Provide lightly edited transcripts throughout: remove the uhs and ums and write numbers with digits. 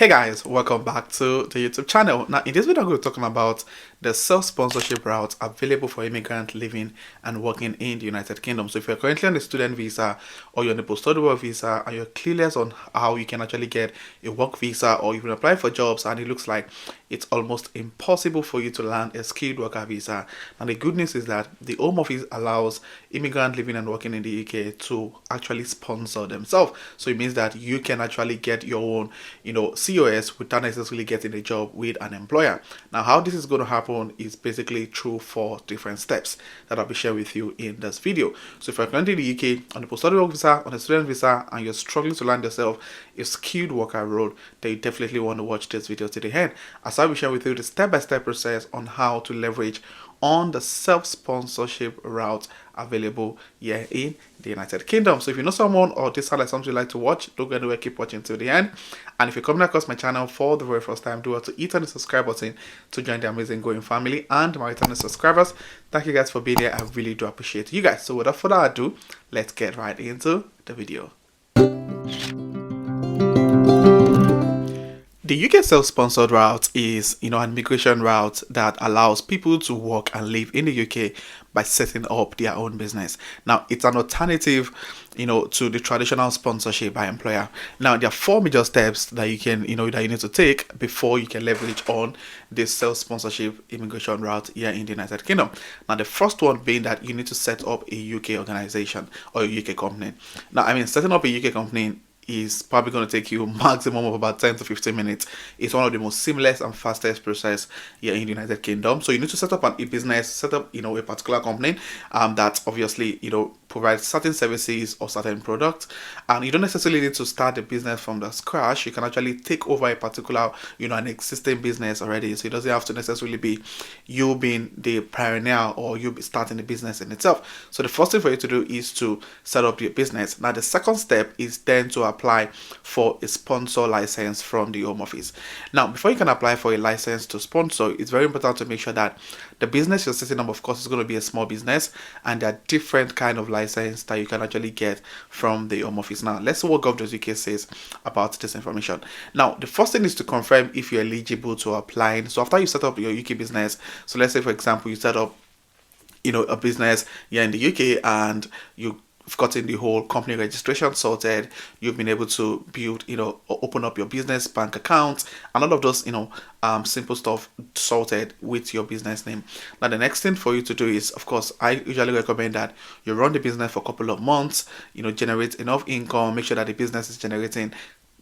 Hey guys, welcome back to the YouTube channel. Now in this video I'm going to be talking about the self-sponsorship route available for immigrants living and working in the United Kingdom. So if you're currently on a student visa or you're on a post-study work visa and you're clueless on how you can actually get a work visa, or you've been applying for jobs and it looks like it's almost impossible for you to land a skilled worker visa. And the good news is that the Home Office allows immigrants living and working in the UK to actually sponsor themselves. So it means that you can actually get your own, COS without necessarily getting a job with an employer. Now, how this is going to happen is basically through 4 different steps that I'll be sharing with you in this video. So if you're currently in the UK on a post-study work visa, on a student visa, and you're struggling to land yourself a skilled worker role, then you definitely want to watch this video to the end, as I'll be sharing with you the step-by-step process on how to leverage on the self-sponsorship route available here in the United Kingdom. So if you know someone or this sounds like something you like to watch, don't go anywhere, keep watching till the end. And if you're coming across my channel for the very first time, do have to hit on the subscribe button to join the amazing growing family. And my returning subscribers, thank you guys for being here. I really do appreciate you guys. So without further ado, let's get right into the video. The UK self-sponsored route is, an immigration route that allows people to work and live in the UK by setting up their own business. Now, it's an alternative, to the traditional sponsorship by employer. Now, there are 4 major steps that you can, that you need to take before you can leverage on this self-sponsorship immigration route here in the United Kingdom. Now, the first one being that you need to set up a UK organization or a UK company. Now, setting up a UK company is probably going to take you maximum of about 10 to 15 minutes. It's one of the most seamless and fastest process here in the United Kingdom. So you need to set up a business, set up a particular company that obviously provides certain services or certain products, and you don't necessarily need to start the business from the scratch. You can actually take over a particular an existing business already, so it doesn't have to necessarily be you being the pioneer or you starting the business in itself. So the first thing for you to do is to set up your business. Now the second step is then to apply for a sponsor license from the Home Office. Now before you can apply for a license to sponsor, it's very important to make sure that the business you're setting up, of course, is going to be a small business, and there are different kind of license that you can actually get from the Home Office. Now let's see what Gov.uk says about this information. Now the first thing is to confirm if you're eligible to apply. So after you set up your UK business, so let's say for example you set up a business here in the UK and you've gotten the whole company registration sorted, you've been able to build, open up your business bank account and all of those, simple stuff sorted with your business name. Now the next thing for you to do is, of course, I usually recommend that you run the business for a couple of months, generate enough income, make sure that the business is generating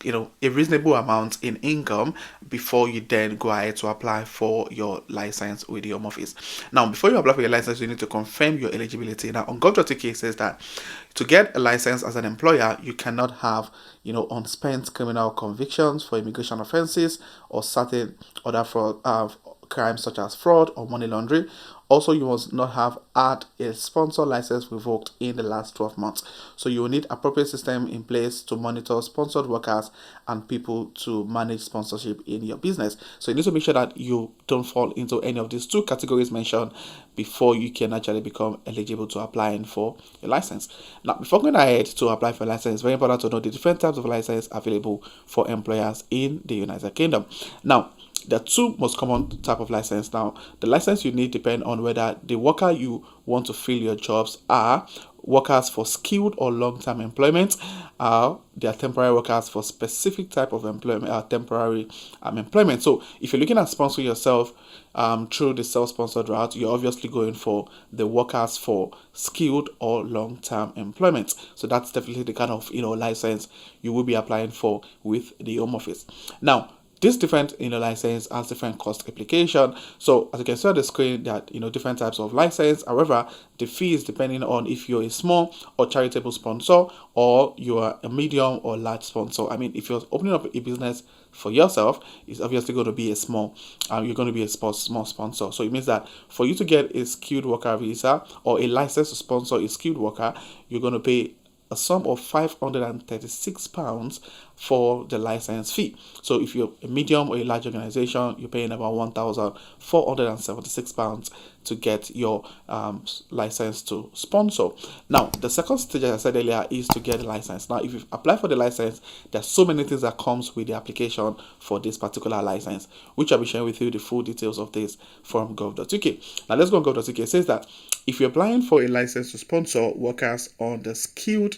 a reasonable amount in income before you then go ahead to apply for your license with the Home Office. Now, before you apply for your license, you need to confirm your eligibility. Now, on Gov.uk says that to get a license as an employer, you cannot have, unspent criminal convictions for immigration offenses or certain other fraud, crimes such as fraud or money laundering. Also, you must not have had a sponsor license revoked in the last 12 months. So you will need appropriate system in place to monitor sponsored workers and people to manage sponsorship in your business. So you need to make sure that you don't fall into any of these 2 categories mentioned before you can actually become eligible to applying for a license. Now, before going ahead to apply for a license, it's very important to know the different types of license available for employers in the United Kingdom. Now, there are 2 most common type of license. Now, the license you need depend on whether the worker you want to fill your jobs are workers for skilled or long-term employment. They are temporary workers for specific type of employment, temporary employment. So if you're looking at sponsoring yourself through the self-sponsored route, you're obviously going for the workers for skilled or long-term employment. So that's definitely the kind of license you will be applying for with the Home Office. Now, this different license has different cost application. So as you can see on the screen, that different types of license. However, the fee is depending on if you're a small or charitable sponsor or you are a medium or large sponsor. If you're opening up a business for yourself, it's obviously going to be a small. You're going to be a small sponsor. So it means that for you to get a skilled worker visa or a license to sponsor a skilled worker, you're going to pay a sum of £536 for the license fee. So if you're a medium or a large organization, you're paying about £1,476 to get your license to sponsor. Now, the second stage, as I said earlier, is to get the license. Now, if you apply for the license, there's so many things that comes with the application for this particular license, which I'll be sharing with you the full details of this from gov.uk. Now, let's go on gov.uk. It says that if you're applying for a license to sponsor workers on the skilled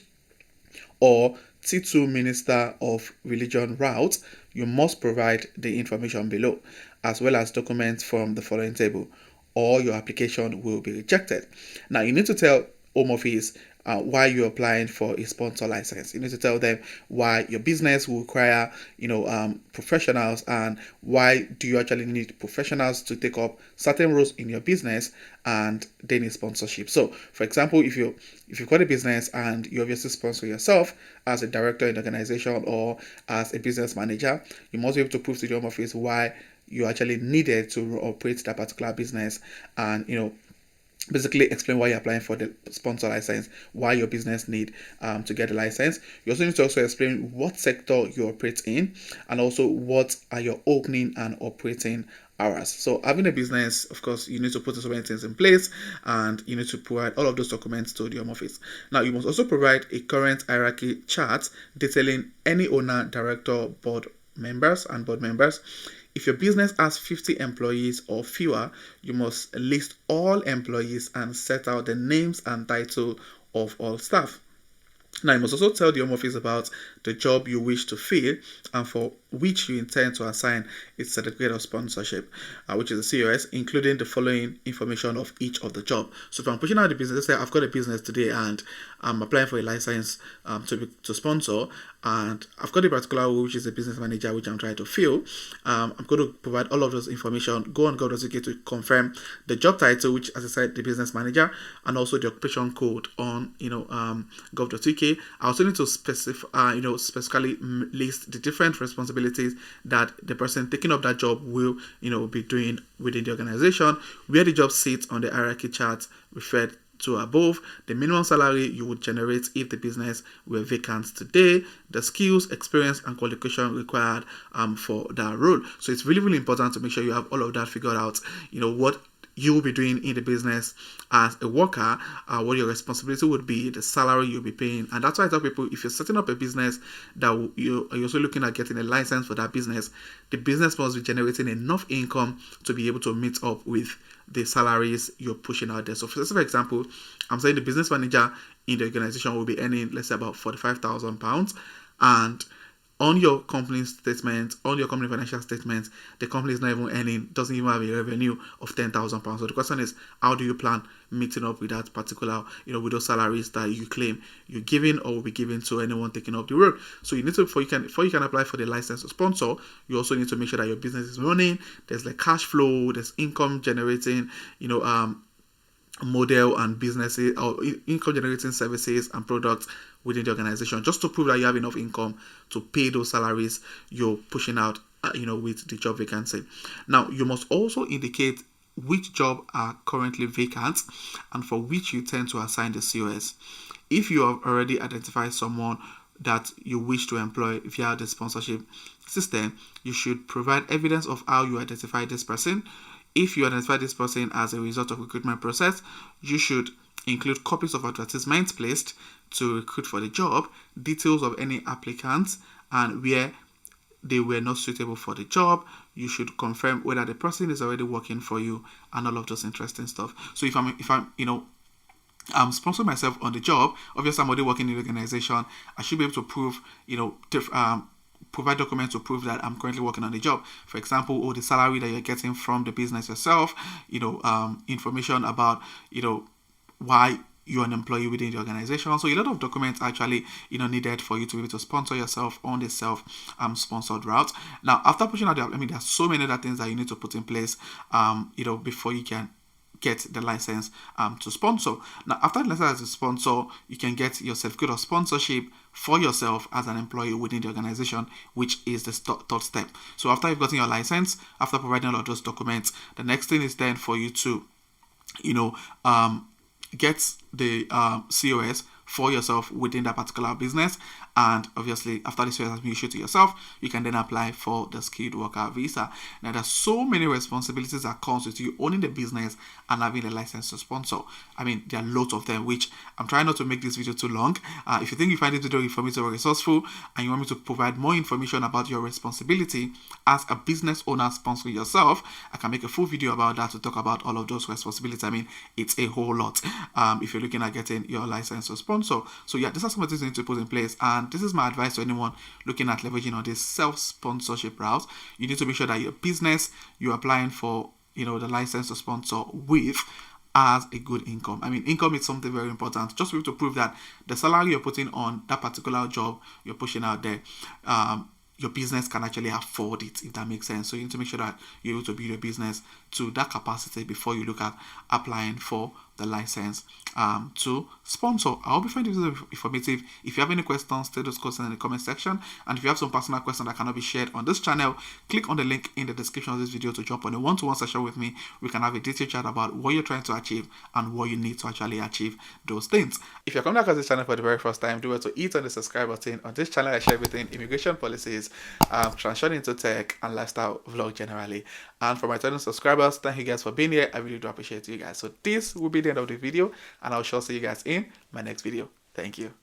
or T2 Minister of Religion route, you must provide the information below, as well as documents from the following table, or your application will be rejected. Now, you need to tell Home Office why you're applying for a sponsor license. You need to tell them why your business will require, professionals, and why do you actually need professionals to take up certain roles in your business, and they need sponsorship. So, for example, if you've got a business and you obviously sponsor yourself as a director in the organization or as a business manager, you must be able to prove to the Home Office why you actually needed to operate that particular business, and basically explain why you're applying for the sponsor license, why your business need to get the license. You also need to also explain what sector you operate in, and also what are your opening and operating hours. So having a business, of course, you need to put so many things in place, and you need to provide all of those documents to the Home Office. Now, you must also provide a current hierarchy chart detailing any owner, director, board members, and board members. If your business has 50 employees or fewer, you must list all employees and set out the names and title of all staff. Now, you must also tell the Home Office about the job you wish to fill and for which you intend to assign a certificate of sponsorship, which is a COS, including the following information of each of the job. So if I'm pushing out the business, let's say I've got a business today and I'm applying for a license to sponsor, and I've got a particular role, which is a business manager, which I'm trying to fill. I'm going to provide all of those information. Go on gov.uk to confirm the job title, which, as I said, the business manager, and also the occupation code on gov.uk. I also need to specifically list the different responsibilities that the person taking up that job will be doing within the organization, where the job sits on the hierarchy chart referred to above, the minimum salary you would generate if the business were vacant today, the skills, experience, and qualification required for that role. So it's really, really important to make sure you have all of that figured out. What you will be doing in the business as a worker, what your responsibility would be, the salary you'll be paying. And that's why I tell people, if you're setting up a business that you're also looking at getting a license for that business, the business must be generating enough income to be able to meet up with the salaries you're pushing out there. So for example, I'm saying the business manager in the organization will be earning, let's say, about £45,000, and on your company statement, on your company financial statement, the company is not even earning, doesn't even have a revenue of £10,000. So the question is, how do you plan meeting up with that particular, with those salaries that you claim you're giving or will be given to anyone taking up the road? So you need to, before you can apply for the license to sponsor, you also need to make sure that your business is running. There's like cash flow, there's income generating, model and businesses, or income generating services and products within the organization, just to prove that you have enough income to pay those salaries you're pushing out with the job vacancy. Now, you must also indicate which job are currently vacant and for which you tend to assign the COS. If you have already identified someone that you wish to employ via the sponsorship system, you should provide evidence of how you identify this person. If you identify this person as a result of recruitment process, you should include copies of advertisements placed to recruit for the job, details of any applicants, and where they were not suitable for the job. You should confirm whether the person is already working for you, and all of those interesting stuff. So if I'm sponsoring myself on the job, obviously I'm already working in the organization, I should be able to prove, provide documents to prove that I'm currently working on the job. For example, the salary that you're getting from the business yourself, information about, why you're an employee within the organization. So a lot of documents actually, needed for you to be able to sponsor yourself on the self-sponsored route. Now, after pushing out there's so many other things that you need to put in place, before you can get the license to sponsor. Now, after the license to sponsor, you can get your certificate of sponsorship for yourself as an employee within the organization, which is the third step. So after you've gotten your license, after providing all of those documents, the next thing is then for you to, get the COS for yourself within that particular business. And obviously, after this has been issued to yourself, you can then apply for the skilled worker visa. Now, there's so many responsibilities that comes with you owning the business and having a license to sponsor. I mean, there are loads of them, which I'm trying not to make this video too long. If you think you find this video informative or resourceful and you want me to provide more information about your responsibility as a business owner sponsoring yourself, I can make a full video about that to talk about all of those responsibilities. I mean, it's a whole lot if you're looking at getting your license to sponsor. So yeah, these are some of the things you need to put in place, and this is my advice to anyone looking at leveraging on this self-sponsorship route. You need to make sure that your business you're applying for, the license to sponsor with, as a good income. I mean, income is something very important. Just for you to prove that the salary you're putting on that particular job you're pushing out there, your business can actually afford it, if that makes sense. So you need to make sure that you're able to build your business to that capacity before you look at applying for the license to sponsor. I hope you find this informative. If you have any questions, state those questions in the comment section. And if you have some personal questions that cannot be shared on this channel, click on the link in the description of this video to jump on a one-to-one session with me. We can have a detailed chat about what you're trying to achieve and what you need to actually achieve those things. If you're coming across this channel for the very first time, do it to hit on the subscribe button. On this channel, I share everything: immigration policies, transition into tech, and lifestyle vlog generally. And for my returning subscribers, thank you guys for being here. I really do appreciate you guys. So this will be the end of the video, and I'll sure see you guys in my next video. Thank you.